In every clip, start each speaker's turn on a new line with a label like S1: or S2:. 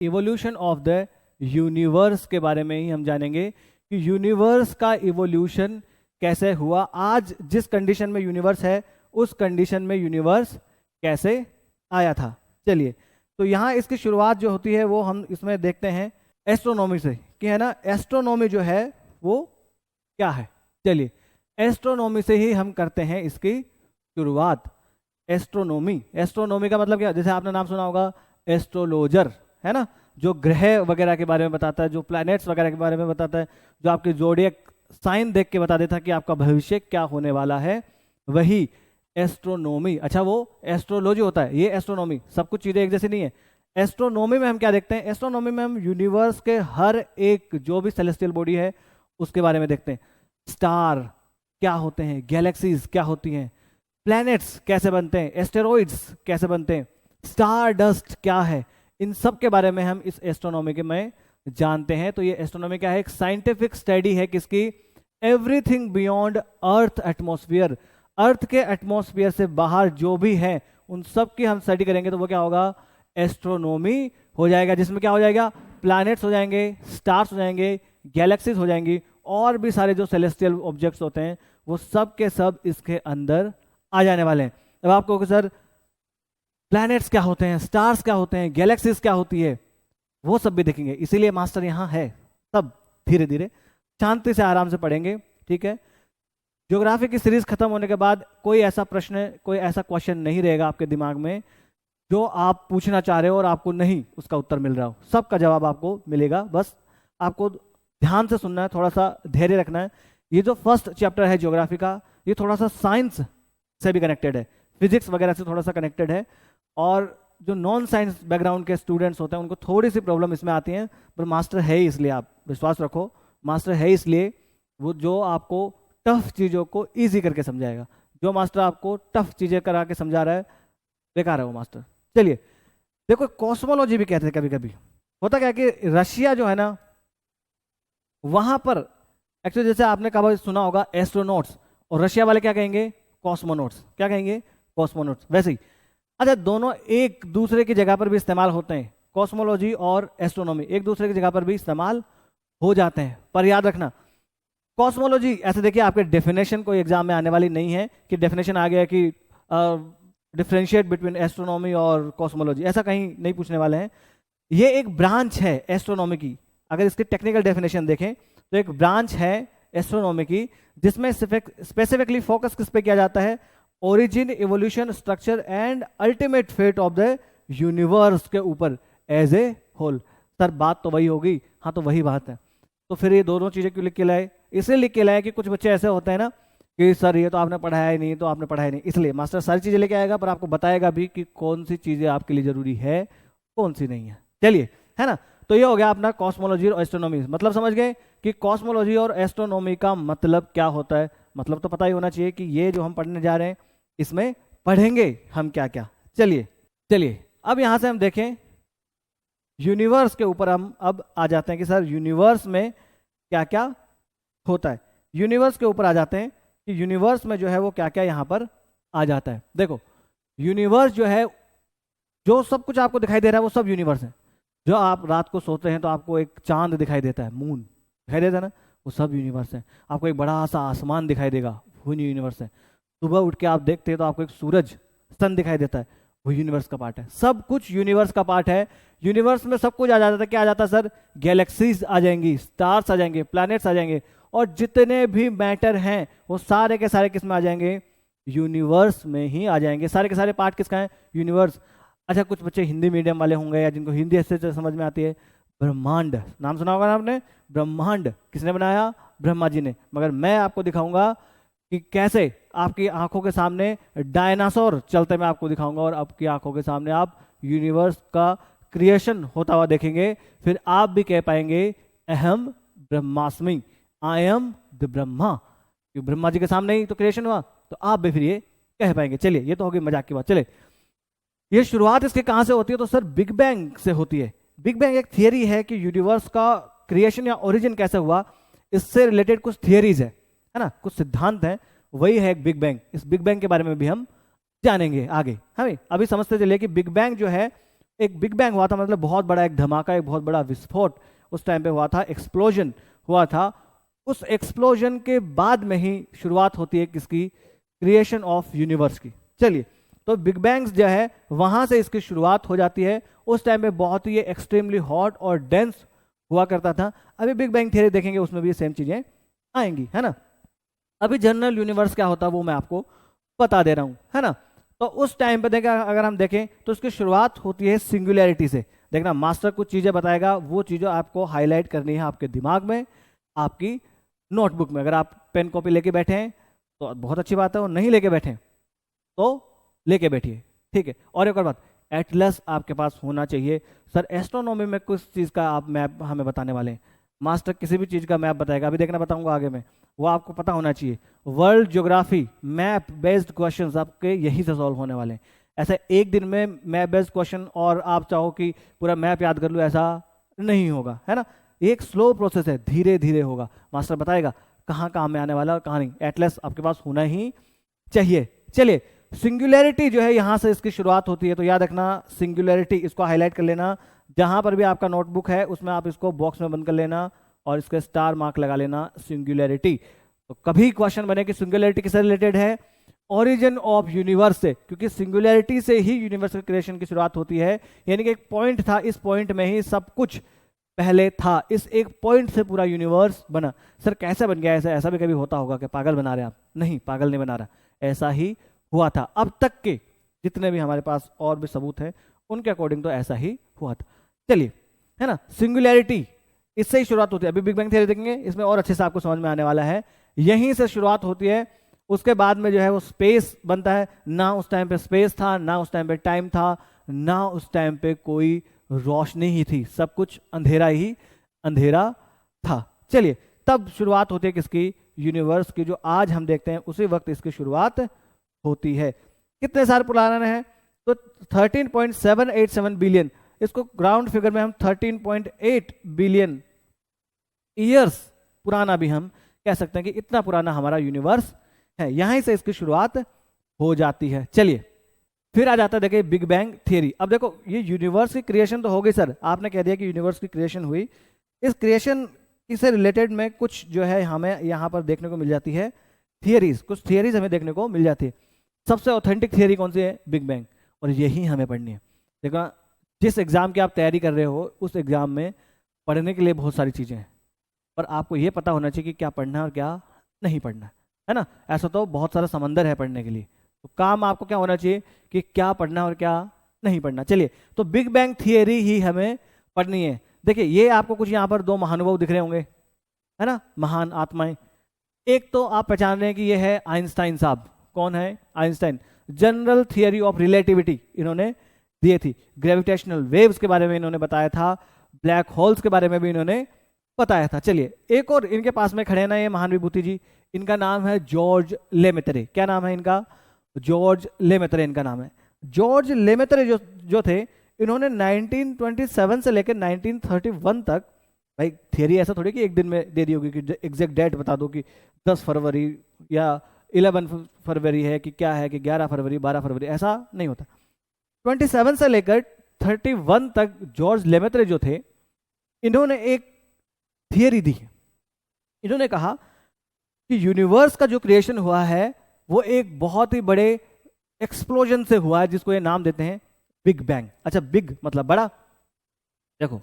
S1: Evolution of the universe के बारे में ही हम जानेंगे कि यूनिवर्स का इवोल्यूशन कैसे हुआ, आज जिस कंडीशन में यूनिवर्स है उस कंडीशन में यूनिवर्स कैसे आया था। चलिए, तो यहाँ इसकी शुरुआत जो होती है वो हम इसमें देखते हैं एस्ट्रोनॉमी से, कि है ना, एस्ट्रोनॉमी जो है वो क्या है। चलिए, एस्ट्रोनॉमी से ही हम करते हैं इसकी शुरुआत। एस्ट्रोनॉमी का मतलब क्या, जैसे आपने नाम सुना होगा एस्ट्रोलॉजर, है ना, जो ग्रह वगैरह के बारे में बताता है, जो प्लैनेट्स वगैरह के बारे में बताता है, जो आपके जोडियक साइन देख के बता देता है कि आपका भविष्य क्या होने वाला है, वही एस्ट्रोनॉमी। अच्छा, वो एस्ट्रोलॉजी होता है, ये एस्ट्रोनॉमी। सब कुछ चीजें एक जैसी नहीं है। एस्ट्रोनॉमी में हम क्या देखते हैं, एस्ट्रोनॉमी में हम यूनिवर्स के हर एक जो भी सेलेस्टियल बॉडी है उसके बारे में देखते हैं। स्टार क्या होते हैं, गैलेक्सीज क्या होती हैं, प्लैनेट्स कैसे बनते हैं, एस्टेरॉइड्स कैसे बनते हैं, स्टार डस्ट क्या है, इन सब के बारे में हम इस एस्ट्रोनॉमी के में जानते हैं। तो ये एस्ट्रोनॉमी क्या है, एक साइंटिफिक स्टडी है किसकी, एवरीथिंग बियॉन्ड अर्थ एटमॉस्फेयर। अर्थ के एटमॉस्फेयर से बाहर जो भी है उन सब की हम स्टडी करेंगे तो वो क्या होगा, एस्ट्रोनॉमी हो जाएगा, जिसमें क्या हो जाएगा, प्लैनेट्स हो जाएंगे, स्टार्स हो जाएंगे, गैलेक्सीज हो जाएंगी, और भी सारे जो सेलेस्टियल ऑब्जेक्ट्स होते हैं वो सब के सब इसके अंदर आ जाने वाले हैं। अब आपको सर प्लैनेट्स क्या होते हैं, स्टार्स क्या होते हैं, गैलेक्सीज क्या होती है, वो सब भी देखेंगे। इसीलिए मास्टर यहाँ है, सब धीरे धीरे शांति से आराम से पढ़ेंगे, ठीक है। ज्योग्राफी की सीरीज खत्म होने के बाद कोई ऐसा प्रश्न, कोई ऐसा क्वेश्चन नहीं रहेगा आपके दिमाग में जो आप पूछना चाह रहे हो और आपको नहीं उसका उत्तर मिल रहा हो, सबका जवाब आपको मिलेगा। बस आपको ध्यान से सुनना है, थोड़ा सा धैर्य रखना है। ये जो फर्स्ट चैप्टर है ज्योग्राफी का, ये थोड़ा सा साइंस से भी कनेक्टेड है, फिजिक्स वगैरह से थोड़ा सा कनेक्टेड है, और जो नॉन साइंस बैकग्राउंड के स्टूडेंट्स होते हैं उनको थोड़ी सी प्रॉब्लम इसमें आती है, पर मास्टर है ही, इसलिए आप विश्वास रखो, मास्टर है इसलिए वो जो आपको टफ चीज़ों को ईजी करके समझाएगा। जो मास्टर आपको टफ चीज़ें करा के समझा रहा है बेकार है वो मास्टर। चलिए देखो, कॉस्मोलॉजी भी कहते हैं कभी कभी। होता क्या कि रशिया जो है ना, वहां पर एक्चुअली जैसे आपने कहा सुना होगा एस्ट्रोनॉट्स, और रशिया वाले क्या कहेंगे, कॉस्मोनॉट्स। क्या कहेंगे, कॉस्मोनॉट्स। वैसे ही अच्छा, दोनों एक दूसरे की जगह पर भी इस्तेमाल होते हैं, कॉस्मोलॉजी और एस्ट्रोनॉमी एक दूसरे की जगह पर भी इस्तेमाल हो जाते हैं। पर याद रखना, कॉस्मोलॉजी ऐसे देखिए, आपके डेफिनेशन कोई एग्जाम में आने वाली नहीं है कि डेफिनेशन आ गया कि डिफरेंशिएट बिटवीन एस्ट्रोनॉमी और कॉस्मोलॉजी, ऐसा कहीं नहीं पूछने वाले हैं। ये एक ब्रांच है एस्ट्रोनॉमी की। अगर इसकी टेक्निकल डेफिनेशन देखें तो एक ब्रांच है एस्ट्रोनॉमी की, जिसमें स्पेसिफिकली फोकस किस पे किया जाता है, origin, evolution, structure and ultimate fate of the universe के ऊपर एज ए होल। सर बात तो वही होगी, हाँ तो वही बात है। तो फिर ये दोनों चीजें क्यों लिख के लाए, इसलिए लिख के लाए कि कुछ बच्चे ऐसे होते हैं ना कि सर ये तो आपने पढ़ाया ही नहीं, तो आपने पढ़ाया नहीं, इसलिए मास्टर सारी चीजें लेके आएगा पर आपको बताएगा भी कि कौन सी चीजें आपके लिए जरूरी है, कौन सी नहीं है। चलिए, है ना, तो ये हो गया अपना कॉस्मोलॉजी और एस्ट्रोनॉमी। मतलब समझ गए कि कॉस्मोलॉजी और एस्ट्रोनॉमी का मतलब क्या होता है। मतलब तो पता ही होना चाहिए कि ये जो हम पढ़ने जा रहे हैं इसमें पढ़ेंगे हम क्या क्या। चलिए अब यहां से हम देखें यूनिवर्स के ऊपर, हम अब आ जाते हैं कि सर यूनिवर्स में क्या क्या होता है। यूनिवर्स के ऊपर आ जाते हैं कि यूनिवर्स में जो है वो क्या क्या यहां पर आ जाता है। देखो, यूनिवर्स जो है, जो सब कुछ आपको दिखाई दे रहा है वो सब यूनिवर्स है। जो आप रात को सोते हैं तो आपको एक चांद दिखाई देता है, मून दिखाई देता है ना, वो सब यूनिवर्स है। आपको एक बड़ा सा आसमान दिखाई देगा, वो यूनिवर्स है। सुबह उठ के आप देखते हैं तो आपको एक सूरज, सन दिखाई देता है, वो यूनिवर्स का पार्ट है। सब कुछ यूनिवर्स का पार्ट है। यूनिवर्स में सब कुछ आ जाता है। क्या आ जाता है सर, गैलेक्सीज आ जाएंगी, स्टार्स आ जाएंगे, प्लैनेट्स आ जाएंगे, और जितने भी मैटर हैं वो सारे के सारे किस में आ जाएंगे, यूनिवर्स में ही आ जाएंगे। सारे के सारे पार्ट किसका है, यूनिवर्स। अच्छा, कुछ बच्चे हिंदी मीडियम वाले होंगे या जिनको हिंदी अच्छे से समझ में आती है, ब्रह्मांड नाम सुना होगा ना आपने। ब्रह्मांड किसने बनाया, ब्रह्मा जी ने। मगर मैं आपको दिखाऊंगा कि कैसे आपकी आंखों के सामने डायनासोर चलते मैं आपको दिखाऊंगा, और आपकी आंखों के सामने आप यूनिवर्स का क्रिएशन होता हुआ देखेंगे। फिर आप भी कह पाएंगे अहम ब्रह्मास्मि, आई एम द ब्रह्मा। क्योंकि ब्रह्मा जी के सामने ही तो क्रिएशन हुआ, तो आप भी फिर ये कह पाएंगे। चलिए, ये तो होगी मजाक की बात। चले, ये शुरुआत इसके कहां से होती है, तो सर बिग बैंग से होती है। बिग बैंग एक थियरी है कि यूनिवर्स का क्रिएशन या ओरिजिन कैसे हुआ, इससे रिलेटेड कुछ थियरीज है ना, कुछ सिद्धांत हैं, वही है एक बिग बैंग। इस बिग बैंग के बारे में भी हम जानेंगे आगे। हमें अभी समझते चलिए कि बिग बैंग जो है एक बिग बैंग हुआ था, मतलब बहुत बड़ा एक धमाका, एक बहुत बड़ा विस्फोट उस टाइम पे हुआ था, एक्सप्लोजन हुआ था। उस एक्सप्लोजन के बाद में ही शुरुआत होती है किसकी, क्रिएशन ऑफ यूनिवर्स की। चलिए, तो बिग बैंग्स जो है वहां से इसकी शुरुआत हो जाती है। उस टाइम पे बहुत ही एक्सट्रीमली हॉट और डेंस हुआ करता था। अभी बिग बैंग थियरी देखेंगे, उसमें भी ये सेम चीजें आएंगी, है ना। अभी जनरल यूनिवर्स क्या होता है वो मैं आपको बता दे रहा हूं, है ना। तो उस टाइम पे देखा, अगर हम देखें तो उसकी शुरुआत होती है सिंगुलैरिटी से। देखना, मास्टर कुछ चीजें बताएगा, वो चीजें आपको हाईलाइट करनी है आपके दिमाग में, आपकी नोटबुक में। अगर आप पेन कॉपी लेके बैठे हैं तो बहुत अच्छी बात है, और नहीं लेके बैठे तो लेके बैठिए, ठीक है। और एक और बात, एटलस आपके पास होना चाहिए। सर एस्ट्रोनॉमी में कुछ चीज़ का आप मैप हमें बताने वाले हैं, मास्टर किसी भी चीज़ का मैप बताएगा, अभी देखना बताऊंगा आगे में, वो आपको पता होना चाहिए। World geography map based questions आपके यहीं से सॉल्व होने वाले हैं। ऐसा एक दिन में मैप बेस्ड क्वेश्चन और आप चाहो कि पूरा मैप याद कर लो, ऐसा नहीं होगा, है ना। एक स्लो प्रोसेस है, धीरे धीरे होगा। मास्टर बताएगा कहाँ काम में आने वाला और कहाँ नहीं। एटलस आपके पास होना ही चाहिए। चलिए, सिंगुलैरिटी जो है यहां से इसकी शुरुआत होती है, तो याद रखना सिंगुलैरिटी, इसको हाईलाइट कर लेना। जहां पर भी आपका नोटबुक है उसमें आप इसको बॉक्स में बंद कर लेना और इसके स्टार मार्क लगा लेना, सिंगुलैरिटी। तो कभी क्वेश्चन बने कि सिंगुलैरिटी किससे रिलेटेड है, ओरिजिन ऑफ यूनिवर्स से, क्योंकि सिंगुलैरिटी से ही यूनिवर्स क्रिएशन की शुरुआत होती है। यानी कि एक पॉइंट था, इस पॉइंट में ही सब कुछ पहले था, इस एक पॉइंट से पूरा यूनिवर्स बना। सर कैसे बन गया ऐसा, ऐसा भी कभी होता होगा कि पागल बना रहे आप? नहीं, पागल नहीं बना रहा, ऐसा ही हुआ था। अब तक के जितने भी हमारे पास और भी सबूत है उनके अकॉर्डिंग तो ऐसा ही हुआ था। चलिए, है ना, सिंगुलैरिटी इससे ही शुरुआत होती है। अभी बिग बैंग थ्योरी देखेंगे, इसमें और अच्छे से आपको समझ में आने वाला है। यहीं से शुरुआत होती है, उसके बाद में जो है वो स्पेस बनता है। ना उस टाइम पे स्पेस था, ना उस टाइम पे टाइम था, ना उस टाइम पे कोई रोशनी ही थी, सब कुछ अंधेरा ही अंधेरा था। चलिए, तब शुरुआत होती है किसकी, यूनिवर्स की, जो आज हम देखते हैं उसी वक्त इसकी शुरुआत होती है। कितने साल पुराना है, तो 13.787 बिलियन, इसको ग्राउंड फिगर में हम 13.8 बिलियन ईयर्स पुराना भी हम कह सकते हैं कि इतना पुराना हमारा यूनिवर्स है। यहीं से इसकी शुरुआत हो जाती है। चलिए, फिर आ जाता है देखिए बिग बैंग थियरी। अब देखो, ये यूनिवर्स की क्रिएशन तो हो गई सर, आपने कह दिया कि यूनिवर्स की क्रिएशन हुई। इस क्रिएशन से रिलेटेड में कुछ जो है हमें यहाँ पर देखने को मिल जाती है थियरीज, कुछ थियरीज हमें देखने को मिल जाती है। सबसे ऑथेंटिक थियरी कौन सी है, बिग बैंग, और यही हमें पढ़नी है। देखो, जिस एग्जाम की आप तैयारी कर रहे हो उस एग्जाम में पढ़ने के लिए बहुत सारी चीजें हैं, पर आपको ये पता होना चाहिए कि क्या पढ़ना है और क्या नहीं पढ़ना है ना। ऐसा तो बहुत सारा समंदर है पढ़ने के लिए, तो काम आपको क्या होना चाहिए कि क्या पढ़ना और क्या नहीं पढ़ना। चलिए, तो बिग बैंग थियरी ही हमें पढ़नी है। देखिए, ये आपको कुछ यहाँ पर दो महानुभाव दिख रहे होंगे, है ना, महान आत्माएं। एक तो आप पहचान रहे हैं कि ये है आइंस्टाइन साहब। कौन है, Einstein. General theory of relativity इन्होंने दिए थी, ग्रेविटेशनल वेव्स के बारे में इन्होंने बताया था, ब्लैक होल्स के बारे में भी इन्होंने बताया था। चलिए, एक और इनके पास में खड़े ना ये महान विभूति जी, इनका नाम है जॉर्ज लेमेत्रे। क्या नाम है इनका, जॉर्ज लेमेत्रे इनका नाम है। जॉर्ज लेमेत्रे जो थे, इन्होंने 1927 से लेकर 1931 तक, भाई थियरी ऐसा थोड़ी कि एक दिन में दे दी होगी कि एग्जैक्ट डेट बता दो कि 10 फरवरी या 11 फरवरी है कि क्या है कि 11 फरवरी 12 फरवरी, ऐसा नहीं होता। 27 से लेकर 31 तक जॉर्ज लेमेत्रे जो थे, इन्होंने एक थियरी दी। इन्होंने कहा कि यूनिवर्स का जो क्रिएशन हुआ है वो एक बहुत ही बड़े एक्सप्लोजन से हुआ है, जिसको ये नाम देते हैं बिग बैंग। अच्छा, बिग मतलब बड़ा, देखो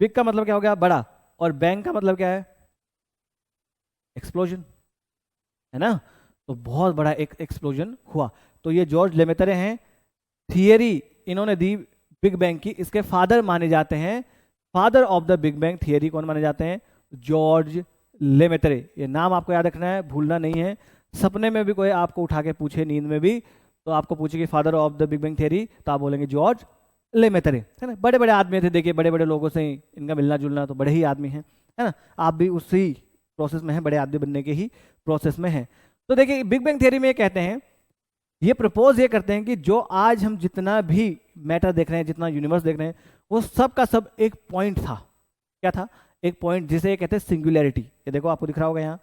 S1: बिग का मतलब क्या हो गया, बड़ा, और बैंग का मतलब क्या है, एक्सप्लोजन, है ना। तो बहुत बड़ा एक एक्सप्लोजन हुआ। तो ये जॉर्ज लेमेत्रे हैं, थियरी इन्होंने दी बिग बैंग की, इसके फादर माने जाते हैं। Father of the big bang theory कौन माने जाते हैं, जॉर्ज लेमेत्रे। ये नाम आपको याद रखना है, भूलना नहीं है। सपने में भी कोई आपको उठा के पूछे, नींद में भी, तो आपको पूछे कि father of the big bang theory, तो आप बोलेंगे जॉर्ज लेमेत्रे, है ना। बड़े बड़े आदमी थे, देखिए बड़े बड़े लोगों से इनका मिलना जुलना, तो बड़े ही आदमी हैं, है ना। आप भी उसी प्रोसेस में हैं, बड़े आदमी बनने के ही प्रोसेस में हैं। तो देखिए, बिग बैंग थियरी में ये कहते हैं, ये प्रपोज ये करते हैं कि जो आज हम जितना भी मैटर देख रहे हैं, जितना यूनिवर्स देख रहे हैं, वो सब का सब एक पॉइंट था। क्या था, एक पॉइंट, जिसे ये कहते हैं सिंगुलैरिटी। ये देखो आपको दिख रहा होगा यहाँ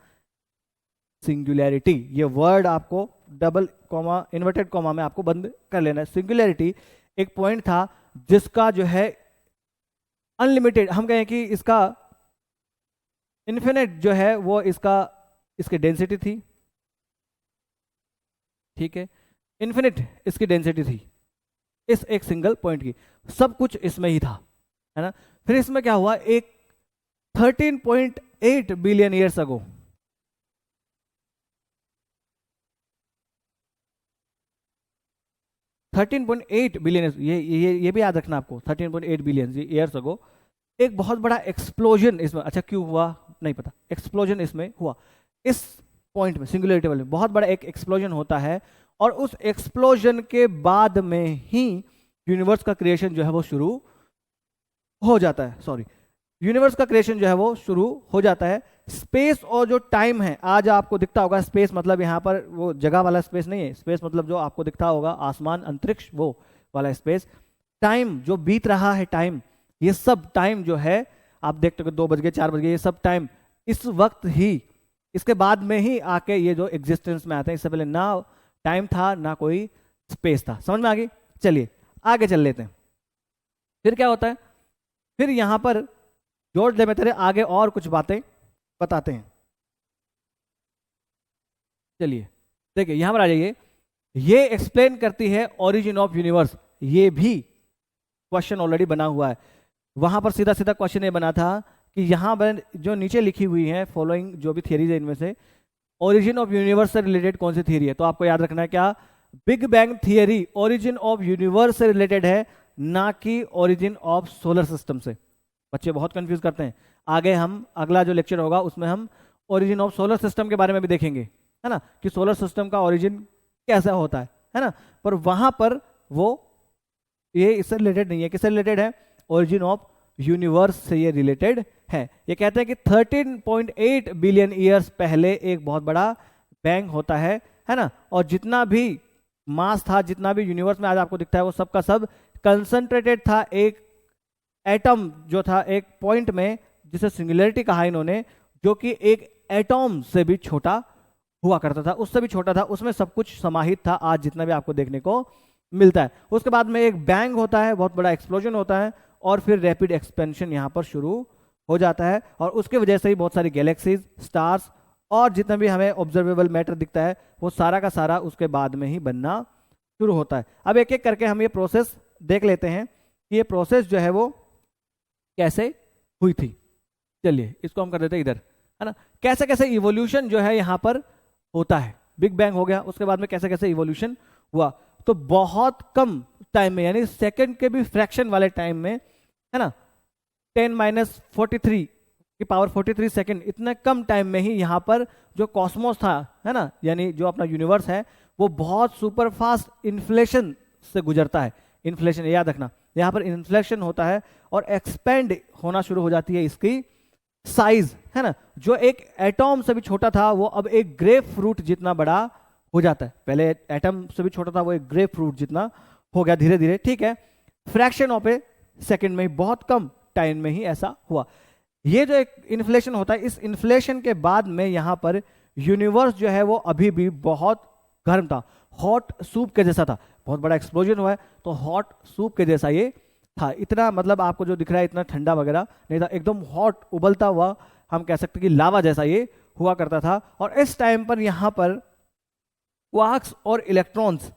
S1: सिंगुलैरिटी, ये वर्ड आपको डबल कॉमा इन्वर्टेड कॉमा में आपको बंद कर लेना है। सिंगुलैरिटी एक पॉइंट था जिसका जो है अनलिमिटेड, हम कहें कि इसका इन्फिनिट जो है वो इसकी डेंसिटी थी, ठीक है, इन्फिनिट इसकी डेंसिटी थी इस एक सिंगल पॉइंट की, सब कुछ इसमें ही था, है ना। फिर इसमें क्या हुआ, एक 13.8 बिलियन ईयर्स अगो, 13.8 बिलियन, ये भी याद रखना आपको, 13.8 बिलियन ईयर्स अगो एक बहुत बड़ा एक्सप्लोजन इसमें, अच्छा क्यों हुआ नहीं पता, एक्सप्लोजन इसमें हुआ, इस पॉइंट में सिंगुलरिटी वाले बहुत बड़ा एक एक्सप्लोजन होता है, और उस एक्सप्लोजन के बाद में ही यूनिवर्स का क्रिएशन जो है वो शुरू हो जाता है, सॉरी, यूनिवर्स का क्रिएशन जो है वो शुरू हो जाता है। स्पेस और जो टाइम है, आज आपको दिखता होगा स्पेस मतलब यहाँ पर वो जगह वाला स्पेस नहीं है, स्पेस मतलब जो आपको दिखता होगा आसमान अंतरिक्ष वो वाला स्पेस, टाइम जो बीत रहा है, टाइम, ये सब टाइम जो है आप देखते हो 2 बज गए 4 बज गए, ये सब टाइम इस वक्त ही, इसके बाद में ही आके ये जो एग्जिस्टेंस में आते हैं, इससे पहले ना टाइम था ना कोई स्पेस था। समझ में आ गई? चलिए आगे चल लेते हैं। फिर क्या होता है, फिर यहां पर जॉर्ज लेमेथर आगे और कुछ बातें बताते हैं। चलिए देखिए यहां पर आ जाइए, ये एक्सप्लेन करती है ओरिजिन ऑफ यूनिवर्स, ये भी क्वेश्चन ऑलरेडी बना हुआ है, वहां पर सीधा सीधा क्वेश्चन ये बना था कि यहां पर जो नीचे लिखी हुई है फॉलोइंग जो भी थियरीज है इनमें से ओरिजिन ऑफ यूनिवर्स से रिलेटेड कौन सी थियरी है, तो आपको याद रखना है क्या, big bang theory origin of universe से रिलेटेड है, ना कि ओरिजिन ऑफ सोलर सिस्टम से। बच्चे बहुत कंफ्यूज करते हैं, आगे हम अगला जो लेक्चर होगा उसमें हम ओरिजिन ऑफ सोलर सिस्टम के बारे में भी देखेंगे, है ना, कि सोलर सिस्टम का ओरिजिन कैसा होता है ना, पर वहां पर वो ये इससे रिलेटेड नहीं है, किससे रिलेटेड है, ओरिजिन ऑफ यूनिवर्स से ये रिलेटेड है। ये कहते हैं कि 13.8 बिलियन ईयर्स पहले एक बहुत बड़ा बैंग होता है ना, और जितना भी मास था, जितना भी यूनिवर्स में आज आपको दिखता है वो सब का सब कंसंट्रेटेड था एक एटम जो था एक पॉइंट में, जिसे सिंगुलरिटी कहा इन्होंने, जो कि एक एटॉम से भी छोटा हुआ करता था, उससे भी छोटा था, उसमें सब कुछ समाहित था आज जितना भी आपको देखने को मिलता है। उसके बाद में एक बैंग होता है, बहुत बड़ा एक्सप्लोजन होता है, और फिर रैपिड एक्सपेंशन यहाँ पर शुरू हो जाता है, और उसकी वजह से ही बहुत सारी गैलेक्सीज, स्टार्स और जितना भी हमें ऑब्जर्वेबल मैटर दिखता है वो सारा का सारा उसके बाद में ही बनना शुरू होता है। अब एक एक करके हम ये प्रोसेस देख लेते हैं कि ये प्रोसेस जो है वो कैसे हुई थी। चलिए इसको हम कर देते हैं इधर, है ना, कैसे कैसे इवोल्यूशन जो है यहाँ पर होता है। बिग बैंग हो गया, उसके बाद में कैसे कैसे इवोल्यूशन हुआ, तो बहुत कम टाइम में, यानी सेकंड के भी फ्रैक्शन वाले टाइम में, है ना, 10⁻43 की पावर 43 सेकंड, इतने कम टाइम में ही यहाँ पर जो कॉस्मोस था, है ना, यानी जो अपना यूनिवर्स है वो बहुत सुपर फास्ट इन्फ्लेशन से गुजरता है। इन्फ्लेशन याद रखना, यहाँ पर इन्फ्लेशन होता है और एक्सपेंड होना शुरू हो जाती है इसकी साइज, है ना, जो एक एटॉम से भी छोटा था वो अब एक ग्रेप फ्रूट जितना बड़ा हो जाता है। पहले एटम से भी छोटा था, वो एक ग्रेप फ्रूट जितना हो गया धीरे धीरे, ठीक है, फ्रैक्शन ऑफ ए सेकेंड में ही, बहुत कम टाइम में ही ऐसा हुआ। ये जो एक इन्फ्लेशन होता है, इस इन्फ्लेशन के बाद में यहाँ पर यूनिवर्स जो है वो अभी भी बहुत गर्म था, हॉट सूप के जैसा था, बहुत बड़ा एक्सप्लोजन हुआ है तो हॉट सूप के जैसा ये था, इतना मतलब आपको जो दिख रहा है इतना ठंडा वगैरह नहीं था, एकदम हॉट उबलता हुआ, हम कह सकते हैं कि लावा जैसा ये हुआ करता था। और इस टाइम पर यहाँ पर क्वार्क्स और इलेक्ट्रॉन्स,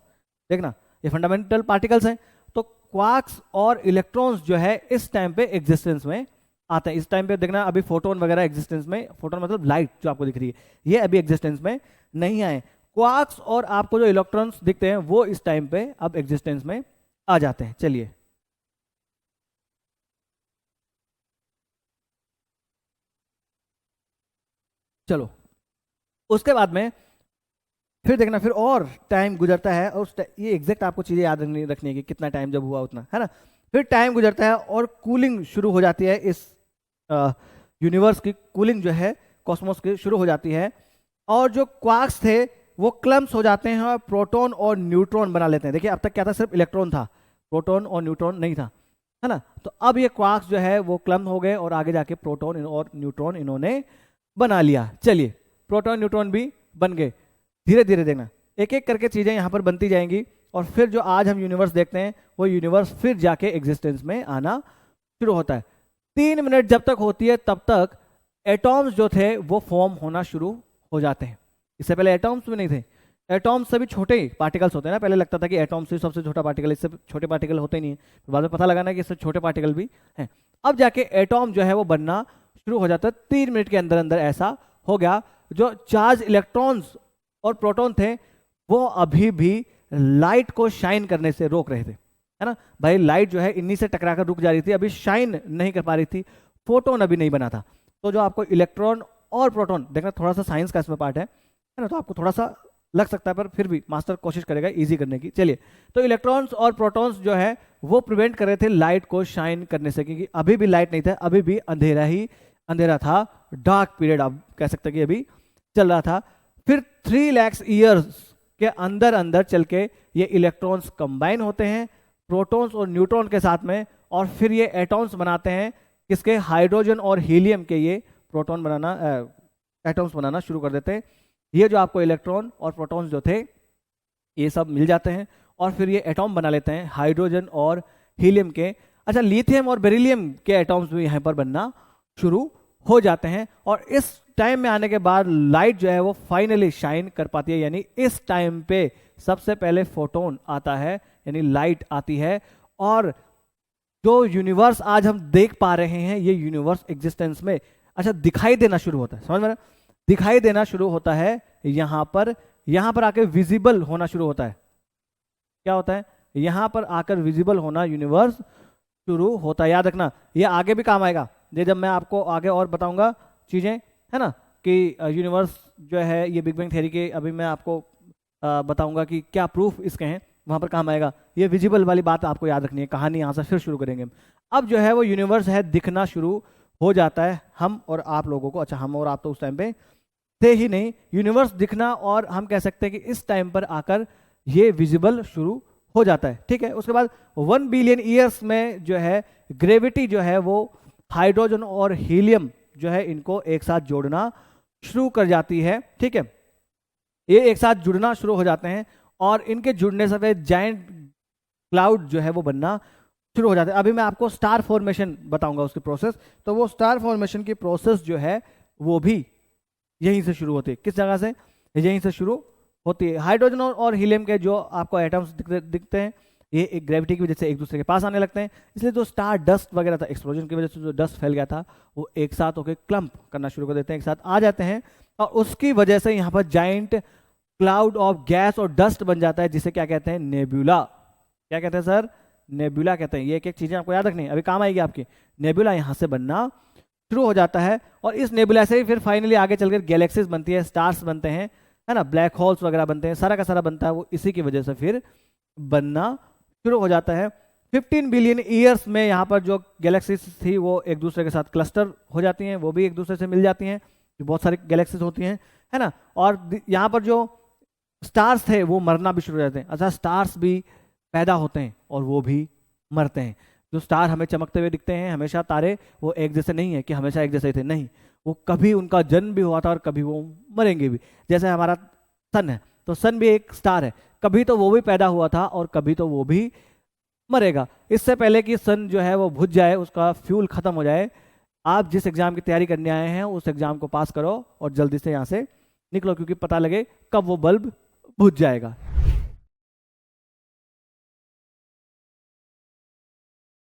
S1: देखना ये फंडामेंटल पार्टिकल्स हैं, तो क्वार्क्स और इलेक्ट्रॉन्स जो है इस टाइम पे एग्जिस्टेंस में आते हैं। इस टाइम पे देखना अभी फोटोन वगैरह एग्जिस्टेंस में, फोटोन मतलब लाइट जो आपको दिख रही है, ये अभी एग्जिस्टेंस में नहीं आए। क्वार्क्स और आपको जो इलेक्ट्रॉन्स दिखते हैं वो इस टाइम पे अब एग्जिस्टेंस में आ जाते हैं। चलिए चलो उसके बाद में फिर देखना, फिर और टाइम गुजरता है, और ये एग्जैक्ट आपको चीजें याद रखनी है कि कितना टाइम जब हुआ उतना, है ना। फिर टाइम गुजरता है और कूलिंग शुरू हो जाती है, इस यूनिवर्स की कूलिंग जो है कॉस्मोस की शुरू हो जाती है, और जो क्वार्क्स थे वो क्लम्प्स हो जाते हैं और प्रोटॉन और न्यूट्रॉन बना लेते हैं। देखिए अब तक क्या था, सिर्फ इलेक्ट्रॉन था, प्रोटॉन और न्यूट्रॉन नहीं था, है ना, तो अब ये क्वार्क्स जो है वो क्लम्प हो गए और आगे जाके प्रोटॉन और न्यूट्रॉन इन्होंने बना लिया। चलिए प्रोटॉन न्यूट्रॉन भी बन गए, धीरे धीरे देखना एक एक करके चीजें यहाँ पर बनती जाएंगी और फिर जो आज हम यूनिवर्स देखते हैं वो यूनिवर्स फिर जाके एग्जिस्टेंस में आना शुरू होता है। 3 मिनट जब तक होती है तब तक एटॉम्स जो थे वो फॉर्म होना शुरू हो जाते हैं। इससे पहले एटॉम्स भी नहीं थे, एटॉम्स से भी छोटे पार्टिकल्स होते हैं ना। पहले लगता था कि एटॉम्स ही सबसे छोटा पार्टिकल, इससे छोटे पार्टिकल होते नहीं है, तो बाद में पता लगा ना कि इससे छोटे पार्टिकल भी हैं। अब जाके एटॉम जो है वो बनना शुरू हो जाता है। 3 मिनट के अंदर अंदर ऐसा हो गया। जो चार्ज इलेक्ट्रॉन्स और प्रोटॉन थे वो अभी भी लाइट को शाइन करने से रोक रहे थे, है ना भाई। लाइट जो है इन्हीं से टकराकर रुक जा रही थी, अभी शाइन नहीं कर पा रही थी, फोटोन अभी नहीं बना था। तो जो आपको इलेक्ट्रॉन और प्रोटॉन देखना, थोड़ा सा साइंस का इसमें पार्ट है ना, तो आपको थोड़ा सा लग सकता है, पर फिर भी मास्टर कोशिश करेगा इजी करने की। चलिए, तो इलेक्ट्रॉन्स और प्रोटॉन्स जो है वो प्रिवेंट कर रहे थे लाइट को शाइन करने से, क्योंकि अभी भी लाइट नहीं था, अभी भी अंधेरा ही अंधेरा था, डार्क पीरियड आप कह सकते हैं कि अभी चल रहा था। फिर 3 लाख ईयर्स के अंदर अंदर चल के ये इलेक्ट्रॉन्स कंबाइन होते हैं प्रोटॉन्स और न्यूट्रॉन के साथ में, और फिर ये एटॉम्स बनाते हैं किसके, हाइड्रोजन और हीलियम के। ये प्रोटॉन बनाना एटॉम्स बनाना शुरू कर देते हैं। ये जो आपको इलेक्ट्रॉन और प्रोटॉन्स जो थे ये सब मिल जाते हैं और फिर ये एटॉम बना लेते हैं हाइड्रोजन और हीलियम के। अच्छा, लिथियम और बेरिलियम के एटॉम्स भी यहाँ पर बनना शुरू हो जाते हैं। और इस टाइम में आने के बाद लाइट जो है वो फाइनली शाइन कर पाती है, यानी इस टाइम पे सबसे पहले फोटोन आता है, यानी लाइट आती है। और जो यूनिवर्स आज हम देख पा रहे हैं, ये यूनिवर्स एग्जिस्टेंस में अच्छा दिखाई देना शुरू होता है, समझ में, दिखाई देना शुरू होता है यहां पर आके विजिबल होना शुरू होता है। क्या होता है, यहां पर आकर विजिबल होना यूनिवर्स शुरू होता है। याद रखना, ये आगे भी काम आएगा, ये जब मैं आपको आगे और बताऊंगा चीजें, है ना, कि यूनिवर्स जो है ये बिग बैंग थ्योरी के अभी मैं आपको बताऊंगा कि क्या प्रूफ इसके हैं, वहां पर काम आएगा। ये विजिबल वाली बात आपको याद रखनी है, कहानी यहां से फिर शुरू करेंगे हम। अब जो है वो यूनिवर्स है दिखना शुरू हो जाता है हम और आप लोगों को। अच्छा, हम और आप तो उस टाइम पे थे ही नहीं, यूनिवर्स दिखना, और हम कह सकते हैं कि इस टाइम पर आकर ये विजिबल शुरू हो जाता है, ठीक है। उसके बाद 1 बिलियन ईयर्स में जो है ग्रेविटी जो है वो हाइड्रोजन और हीलियम जो है इनको एक साथ जोड़ना शुरू कर जाती है, ठीक है। ये एक साथ जुड़ना शुरू हो जाते हैं और इनके जुड़ने से जायंट क्लाउड जो है वो बनना शुरू हो जाते हैं। अभी मैं आपको स्टार फॉर्मेशन बताऊंगा उसकी प्रोसेस। तो वो स्टार फॉर्मेशन की प्रोसेस जो है वो भी यहीं से शुरू होती है। किस जगह से, यहीं से शुरू होती है। हाइड्रोजन और हीलियम के जो आपको एटम्स दिखते हैं, ये एक ग्रेविटी की वजह से एक दूसरे के पास आने लगते हैं, इसलिए जो स्टार डस्ट वगैरह था, एक्सप्लोजन की वजह से जो डस्ट फैल गया था, वो एक साथ होकर क्लम्प करना शुरू कर देते हैं, एक साथ आ जाते हैं, और उसकी वजह से यहाँ पर जाइंट क्लाउड ऑफ गैस और डस्ट बन जाता है, जिसे क्या कहते हैं, नेबुला। क्या कहते हैं सर, नेबुला कहते हैं। ये एक एक चीजें आपको याद रखनी है, अभी काम आएगी आपकी। नेबुला यहाँ से बनना शुरू हो जाता है, और इस नेबुला से ही फिर फाइनली आगे चलकर गैलेक्सीज बनती है, स्टार्स बनते हैं, है ना, ब्लैक होल्स वगैरह बनते हैं, सारा का सारा बनता है वो इसी की वजह से फिर बनना शुरू हो जाता है। 15 बिलियन ईयर्स में यहाँ पर जो गैलेक्सीज थी वो एक दूसरे के साथ क्लस्टर हो जाती हैं, वो भी एक दूसरे से मिल जाती हैं, जो बहुत सारी गैलेक्सीज होती हैं, है ना। और यहाँ पर जो स्टार्स थे वो मरना भी शुरू हो जाते हैं। अच्छा, स्टार्स भी पैदा होते हैं और वो भी मरते हैं। जो स्टार हमें चमकते हुए दिखते हैं, हमेशा तारे वो एक जैसे नहीं है कि हमेशा एक जैसे थे, नहीं, वो कभी उनका जन्म भी हुआ था और कभी वो मरेंगे भी। जैसे हमारा सन है, तो सन भी एक स्टार है, कभी तो वो भी पैदा हुआ था और कभी तो वो भी मरेगा। इससे पहले कि सन जो है वो बुझ जाए, उसका फ्यूल खत्म हो जाए, आप जिस एग्जाम की तैयारी करने आए हैं उस एग्जाम को पास करो और जल्दी से यहाँ से निकलो, क्योंकि पता लगे कब वो बल्ब बुझ जाएगा।